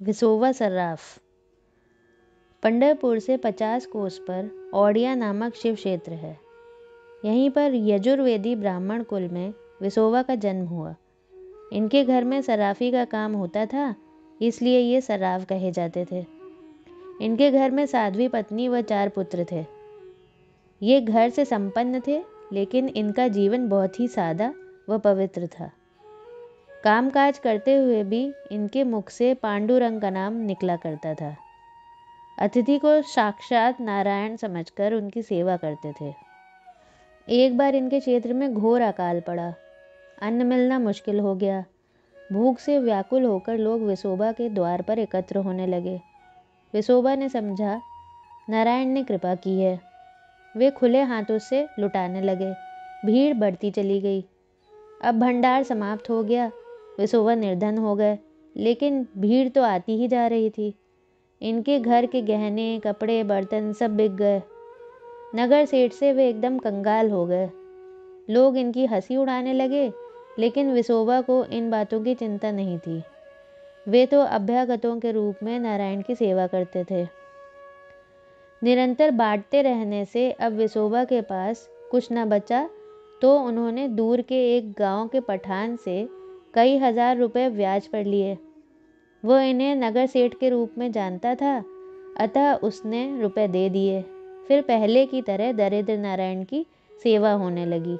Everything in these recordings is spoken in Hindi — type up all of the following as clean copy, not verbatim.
विसोवा सर्राफ। पंढरपुर से 50 कोस पर औड़िया नामक शिव क्षेत्र है। यहीं पर यजुर्वेदी ब्राह्मण कुल में विसोवा का जन्म हुआ। इनके घर में सर्राफी का काम होता था, इसलिए ये सर्राफ कहे जाते थे। इनके घर में साध्वी पत्नी व 4 पुत्र थे। ये घर से संपन्न थे, लेकिन इनका जीवन बहुत ही सादा व पवित्र था। कामकाज करते हुए भी इनके मुख से पांडुरंग का नाम निकला करता था। अतिथि को साक्षात नारायण समझकर उनकी सेवा करते थे। एक बार इनके क्षेत्र में घोर अकाल पड़ा। अन्न मिलना मुश्किल हो गया। भूख से व्याकुल होकर लोग विसोबा के द्वार पर एकत्र होने लगे। विसोबा ने समझा नारायण ने कृपा की है। वे खुले हाथों से लुटाने लगे। भीड़ बढ़ती चली गई। अब भंडार समाप्त हो गया। विसोबा निर्धन हो गए, लेकिन भीड़ तो आती ही जा रही थी। इनके घर के गहने, कपड़े, बर्तन सब बिक गए। नगर सेठ से वे एकदम कंगाल हो गए। लोग इनकी हंसी उड़ाने लगे, लेकिन विसोबा को इन बातों की चिंता नहीं थी। वे तो अभ्यागतों के रूप में नारायण की सेवा करते थे। निरंतर बांटते रहने से अब विसोबा के पास कुछ न बचा, तो उन्होंने दूर के एक गांव के पठान से कई हजार रुपए ब्याज पर लिए। वो इन्हें नगर सेठ के रूप में जानता था, अतः उसने रुपए दे दिए। फिर पहले की तरह दरिद्र नारायण की सेवा होने लगी।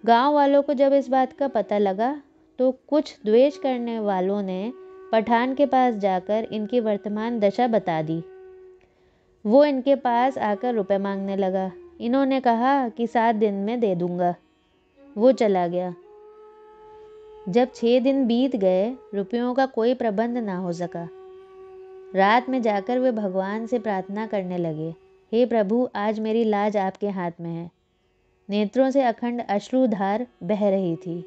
गांव वालों को जब इस बात का पता लगा, तो कुछ द्वेष करने वालों ने पठान के पास जाकर इनकी वर्तमान दशा बता दी। वो इनके पास आकर रुपए मांगने लगा। इन्होंने कहा कि 7 दिन में दे दूंगा। वो चला गया। जब 6 दिन बीत गए, रुपयों का कोई प्रबंध ना हो सका। रात में जाकर वे भगवान से प्रार्थना करने लगे, हे प्रभु, आज मेरी लाज आपके हाथ में है। नेत्रों से अखंड अश्रुधार बह रही थी।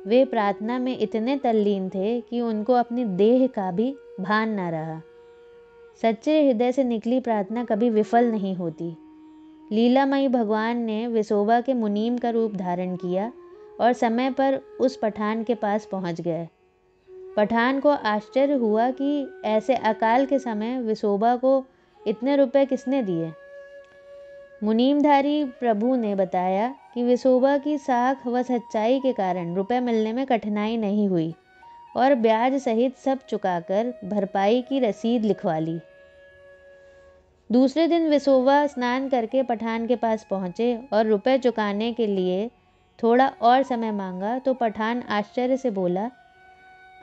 वे प्रार्थना में इतने तल्लीन थे कि उनको अपनी देह का भी भान ना रहा। सच्चे हृदय से निकली प्रार्थना कभी विफल नहीं होती। लीलामयी भगवान ने विसोबा के मुनीम का रूप धारण किया और समय पर उस पठान के पास पहुंच गए। पठान को आश्चर्य हुआ कि ऐसे अकाल के समय विसोबा को इतने रुपए किसने दिए। मुनीमधारी प्रभु ने बताया कि विसोबा की साख व सच्चाई के कारण रुपए मिलने में कठिनाई नहीं हुई और ब्याज सहित सब चुकाकर भरपाई की रसीद लिखवा ली। दूसरे दिन विसोबा स्नान करके पठान के पास पहुंचे और रुपए चुकाने के लिए थोड़ा और समय मांगा, तो पठान आश्चर्य से बोला,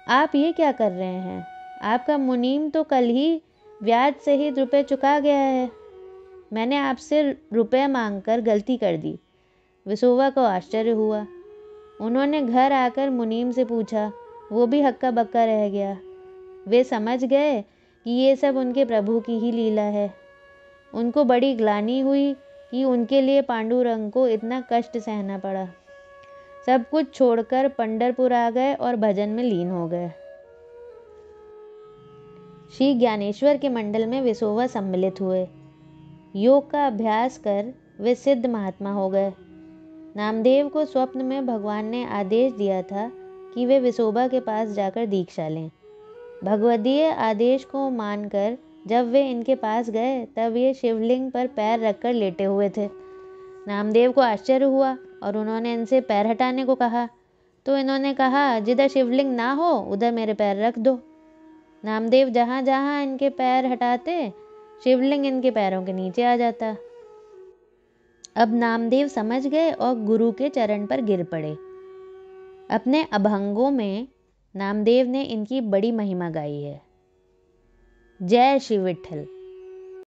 आप ये क्या कर रहे हैं? आपका मुनीम तो कल ही ब्याज सहित रुपए चुका गया है। मैंने आपसे रुपए मांगकर गलती कर दी। विसोबा को आश्चर्य हुआ। उन्होंने घर आकर मुनीम से पूछा। वो भी हक्का बक्का रह गया। वे समझ गए कि ये सब उनके प्रभु की ही लीला है। उनको बड़ी ग्लानि हुई कि उनके लिए पांडुरंग को इतना कष्ट सहना पड़ा। सब कुछ छोड़कर पंढरपुर आ गए और भजन में लीन हो गए। श्री ज्ञानेश्वर के मंडल में विसोबा सम्मिलित हुए। योग का अभ्यास कर वे सिद्ध महात्मा हो गए। नामदेव को स्वप्न में भगवान ने आदेश दिया था कि वे विसोबा के पास जाकर दीक्षा लें। भगवदीय आदेश को मानकर जब वे इनके पास गए, तब ये शिवलिंग पर पैर रखकर लेटे हुए थे। नामदेव को आश्चर्य हुआ और उन्होंने इनसे पैर हटाने को कहा, तो इन्होंने कहा, जिधर शिवलिंग ना हो उधर मेरे पैर रख दो। नामदेव जहाँ जहाँ इनके पैर हटाते, शिवलिंग इनके पैरों के नीचे आ जाता। अब नामदेव समझ गए और गुरु के चरण पर गिर पड़े। अपने अभंगों में नामदेव ने इनकी बड़ी महिमा गाई है। जय श्री विठल।